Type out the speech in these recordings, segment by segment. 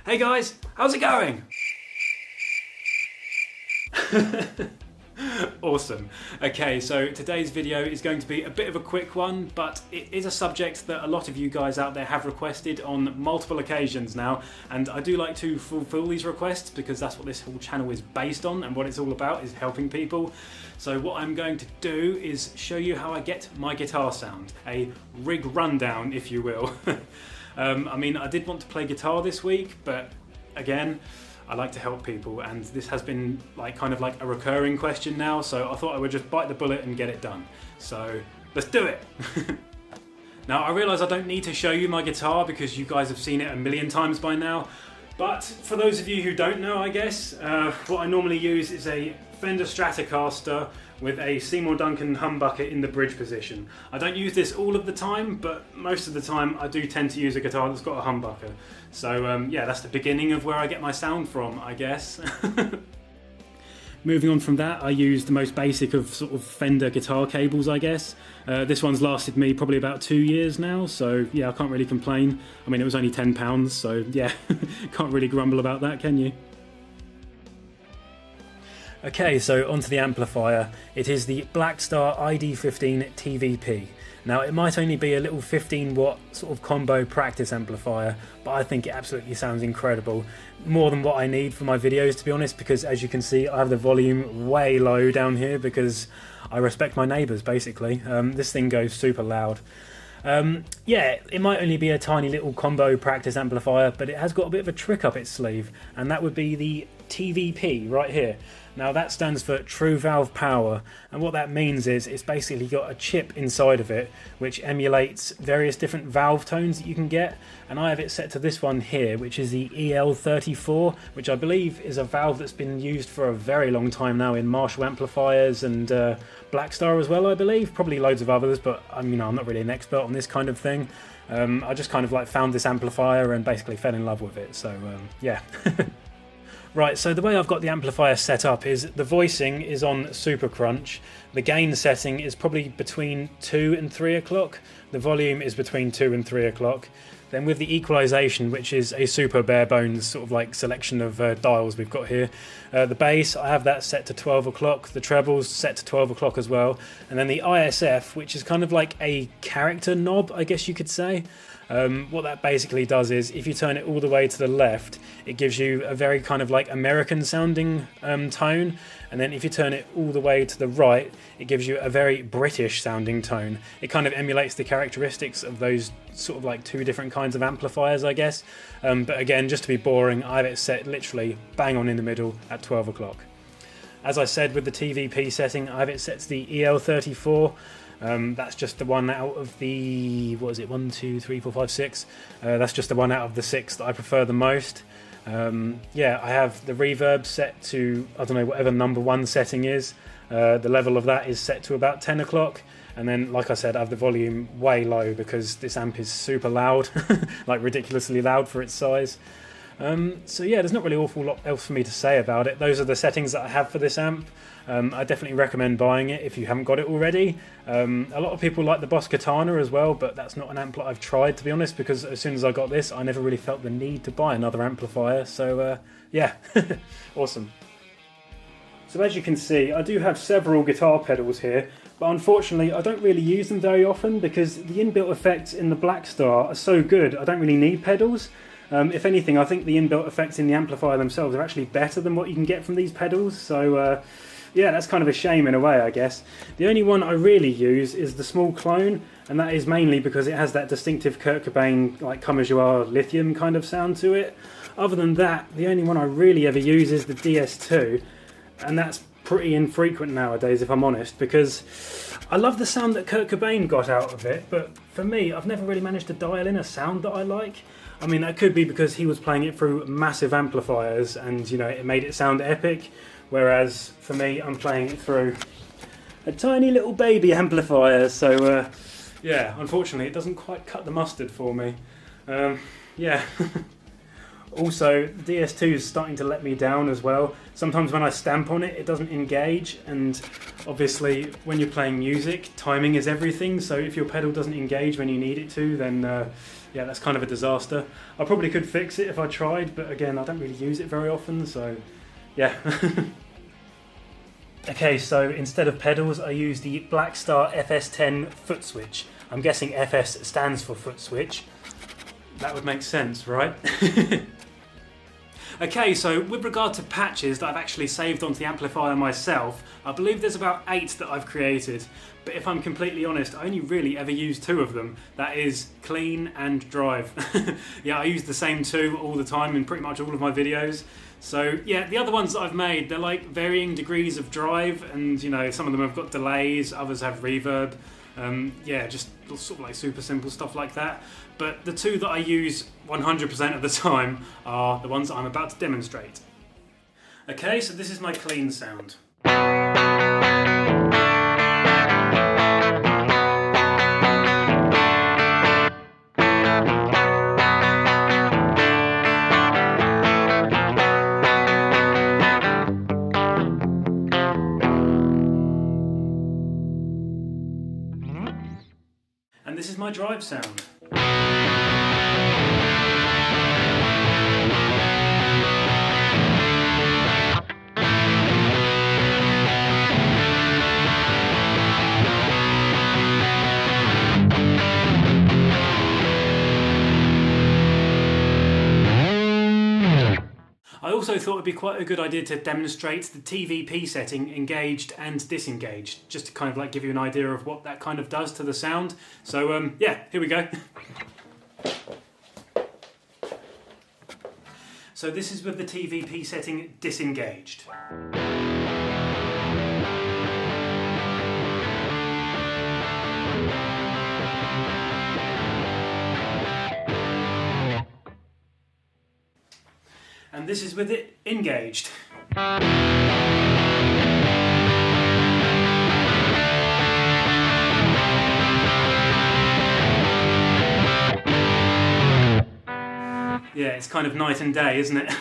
Hey guys, how's it going? Awesome. Okay, so today's video is going to be a bit of a quick one, but it is a subject that a lot of you guys out there have requested on multiple occasions now, and I do like to fulfill these requests because that's what this whole channel is based on and what it's all about, is helping people. So what I'm going to do is show you how I get my guitar sound, a rig rundown if you will. I mean, I did want to play guitar this week, but again, I like to help people, and this has been kind of like a recurring question now, so I thought I would just bite the bullet and get it done. So let's do it! Now I realise I don't need to show you my guitar because you guys have seen it a million times by now, but for those of you who don't know, I guess, what I normally use is a Fender Stratocaster with a Seymour Duncan humbucker in the bridge position. I don't use this all of the time, but most of the time I do tend to use a guitar that's got a humbucker. So yeah, that's the beginning of where I get my sound from, I guess. Moving on from that, I use the most basic of sort of Fender guitar cables, I guess. This one's lasted me probably about 2 years now, so yeah, I can't really complain. I mean, it was only £10, so yeah, can't really grumble about that, can you? Okay, so onto the amplifier. It is the Blackstar ID15 TVP. Now, it might only be a little 15 watt sort of combo practice amplifier, but I think it absolutely sounds incredible. More than what I need for my videos, to be honest, because as you can see, I have the volume way low down here because I respect my neighbours, basically. This thing goes super loud. Yeah, it might only be a tiny little combo practice amplifier, but it has got a bit of a trick up its sleeve, and that would be the TVP right here. Now that stands for True Valve Power, and what that means is it's basically got a chip inside of it which emulates various different valve tones that you can get, and I have it set to this one here, which is the EL34, which I believe is a valve that's been used for a very long time now in Marshall amplifiers and Blackstar as well, I believe, probably loads of others, but I'm not really an expert on this kind of thing. I just kind of found this amplifier and basically fell in love with it, so yeah. Right, so the way I've got the amplifier set up is the voicing is on Super Crunch, the gain setting is probably between 2 and 3 o'clock, the volume is between 2 and 3 o'clock, then with the equalisation, which is a super bare bones sort of selection of dials we've got here, the bass, I have that set to 12 o'clock, the trebles set to 12 o'clock as well, and then the ISF, which is kind of like a character knob, I guess you could say. What that basically does is, if you turn it all the way to the left, it gives you a very kind of American sounding tone, and then if you turn it all the way to the right, it gives you a very British sounding tone. It kind of emulates the characteristics of those sort of two different kinds of amplifiers, I guess. But again, just to be boring, I have it set literally bang on in the middle at 12 o'clock. As I said, with the TVP setting, I have it set to the EL34. That's just the one out of the, what is it, 1, 2, 3, 4, 5, 6. That's just the one out of the 6 that I prefer the most. Yeah, I have the reverb set to, I don't know, whatever number 1 setting is. The level of that is set to about 10 o'clock. And then, like I said, I have the volume way low because this amp is super loud, ridiculously loud for its size. So yeah, there's not really an awful lot else for me to say about it. Those are the settings that I have for this amp. I definitely recommend buying it if you haven't got it already. A lot of people like the Boss Katana as well, but that's not an amp that I've tried, to be honest, because as soon as I got this, I never really felt the need to buy another amplifier. So yeah, awesome. So as you can see, I do have several guitar pedals here, but unfortunately I don't really use them very often because the inbuilt effects in the Blackstar are so good, I don't really need pedals. If anything, I think the inbuilt effects in the amplifier themselves are actually better than what you can get from these pedals, so yeah, that's kind of a shame in a way, I guess. The only one I really use is the small clone, and that is mainly because it has that distinctive Kurt Cobain, Come As You Are lithium kind of sound to it. Other than that, the only one I really ever use is the DS2, and that's pretty infrequent nowadays, if I'm honest, because I love the sound that Kurt Cobain got out of it, but for me, I've never really managed to dial in a sound that I like. I mean, that could be because he was playing it through massive amplifiers and, it made it sound epic, whereas for me, I'm playing it through a tiny little baby amplifier, so yeah, unfortunately it doesn't quite cut the mustard for me. Yeah. Also, the DS2 is starting to let me down as well. Sometimes when I stamp on it, it doesn't engage, and obviously when you're playing music, timing is everything, so if your pedal doesn't engage when you need it to, then yeah, that's kind of a disaster. I probably could fix it if I tried, but again, I don't really use it very often, so yeah. Okay, so instead of pedals, I use the Blackstar FS10 footswitch. I'm guessing FS stands for footswitch. That would make sense, right? Okay, so with regard to patches that I've actually saved onto the amplifier myself, I believe there's about 8 that I've created. But if I'm completely honest, I only really ever use 2 of them. That is clean and drive. Yeah, I use the same 2 all the time in pretty much all of my videos. So yeah, the other ones that I've made, they're like varying degrees of drive, and you know, some of them have got delays, others have reverb. Yeah, just sort of like super simple stuff like that. But the 2 that I use 100% of the time are the ones that I'm about to demonstrate. Okay, so this is my clean sound. And this is my drive sound. I also thought it'd be quite a good idea to demonstrate the TVP setting, engaged and disengaged, just to kind of like give you an idea of what that kind of does to the sound. So yeah, here we go. So this is with the TVP setting disengaged. And this is with it engaged. Yeah, it's kind of night and day, isn't it?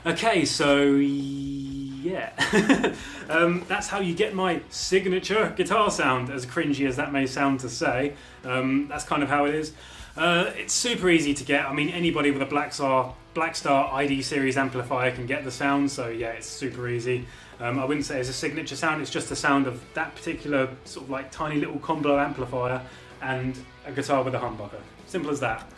Okay, so yeah, that's how you get my signature guitar sound, as cringy as that may sound to say. That's kind of how it is. It's super easy to get. I mean, anybody with a Blackstar ID series amplifier can get the sound, so yeah, it's super easy. I wouldn't say it's a signature sound, it's just the sound of that particular sort of like tiny little combo amplifier and a guitar with a humbucker. Simple as that.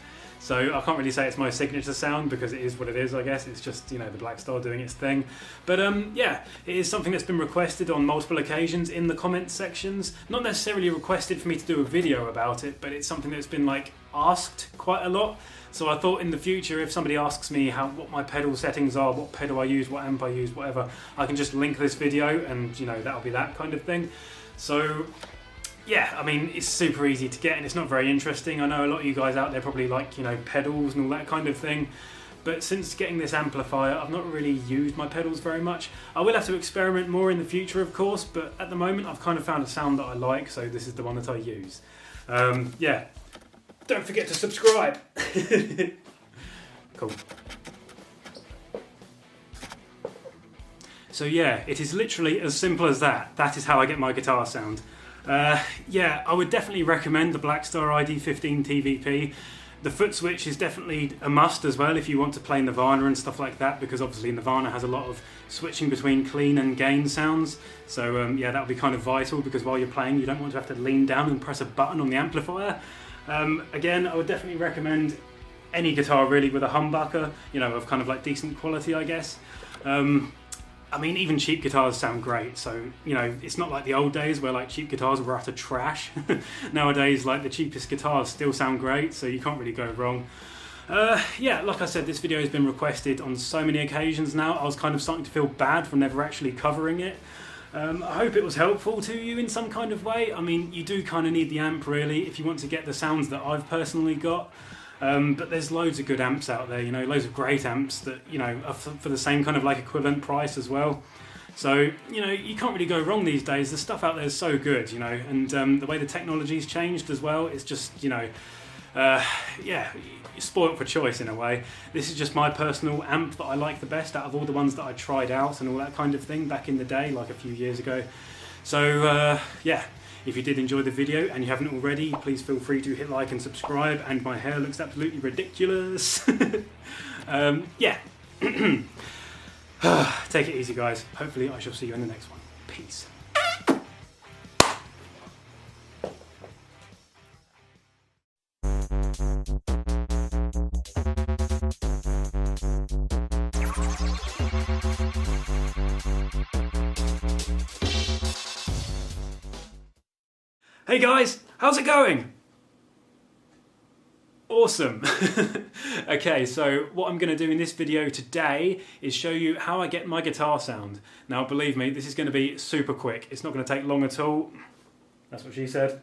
So I can't really say it's my signature sound because it is what it is, I guess. It's just, you know, the Blackstar doing its thing. But yeah, it is something that's been requested on multiple occasions in the comments sections. Not necessarily requested for me to do a video about it, but it's something that's been like asked quite a lot. So I thought in the future, if somebody asks me what my pedal settings are, what pedal I use, what amp I use, whatever, I can just link this video and, you know, that'll be that kind of thing. So yeah, I mean, it's super easy to get and it's not very interesting. I know a lot of you guys out there probably like, you know, pedals and all that kind of thing. But since getting this amplifier, I've not really used my pedals very much. I will have to experiment more in the future, of course, but at the moment I've kind of found a sound that I like, so this is the one that I use. Yeah, don't forget to subscribe. Cool. So yeah, it is literally as simple as that. That is how I get my guitar sound. Yeah, I would definitely recommend the Blackstar ID15 TVP. The foot switch is definitely a must as well if you want to play Nirvana and stuff like that, because obviously Nirvana has a lot of switching between clean and gain sounds. So yeah, that'll be kind of vital, because while you're playing you don't want to have to lean down and press a button on the amplifier. Again, I would definitely recommend any guitar really with a humbucker, you know, of kind of like decent quality, I guess. I mean, even cheap guitars sound great, so, you know, it's not like the old days where like cheap guitars were utter trash. Nowadays, like, the cheapest guitars still sound great, so you can't really go wrong. Yeah, like I said, this video has been requested on so many occasions now. I was kind of starting to feel bad for never actually covering it. I hope it was helpful to you in some kind of way. I mean, you do kind of need the amp really if you want to get the sounds that I've personally got. But there's loads of good amps out there, you know, loads of great amps that, you know, are for the same kind of like equivalent price as well. So, you know, you can't really go wrong these days. The stuff out there is so good, you know, and the way the technology's changed as well, it's just, you know, yeah, you're spoilt for choice in a way. This is just my personal amp that I like the best out of all the ones that I tried out and all that kind of thing back in the day, like a few years ago. So, yeah. If you did enjoy the video and you haven't already, please feel free to hit like and subscribe, and my hair looks absolutely ridiculous. Yeah. Take it easy, guys. Hopefully I shall see you in the next one. Peace. Hey guys, how's it going? Awesome. Okay, so what I'm going to do in this video today is show you how I get my guitar sound. Now believe me, this is going to be super quick. It's not going to take long at all. That's what she said.